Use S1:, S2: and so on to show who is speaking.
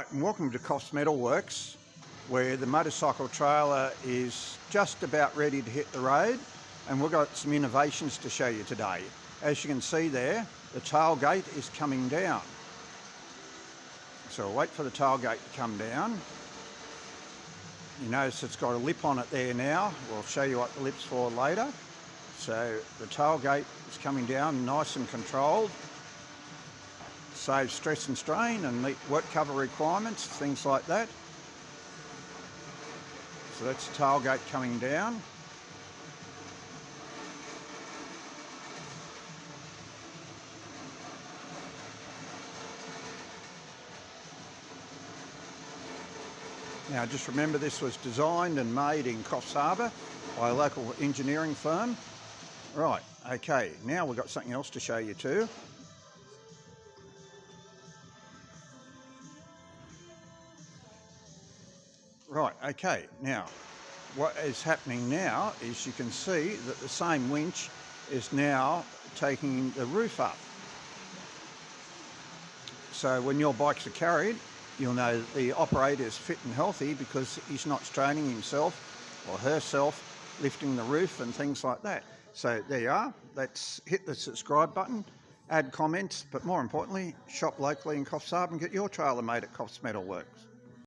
S1: Right, and welcome to Coffs Metalworks, where the motorcycle trailer is just about ready to hit the road, and we've got some innovations to show you today. As you can see there, the tailgate is coming down. So we'll wait for the tailgate to come down. You notice it's got a lip on it there now. We'll show you what the lip's for later. So the tailgate is coming down nice and controlled. Save stress and strain and meet work cover requirements, things like that. So that's the tailgate coming down. Now just remember, this was designed and made in Coffs Harbour by a local engineering firm. Right, okay, now we've got something else to show you too. Right, okay, now what is happening now is you can see that the same winch is now taking the roof up. So when your bikes are carried, you'll know that the operator is fit and healthy because he's not straining himself or herself lifting the roof and things like that. So there you are. Let's hit the subscribe button, add comments, but more importantly, shop locally in Coffs Harbour and get your trailer made at Coffs Metalworks.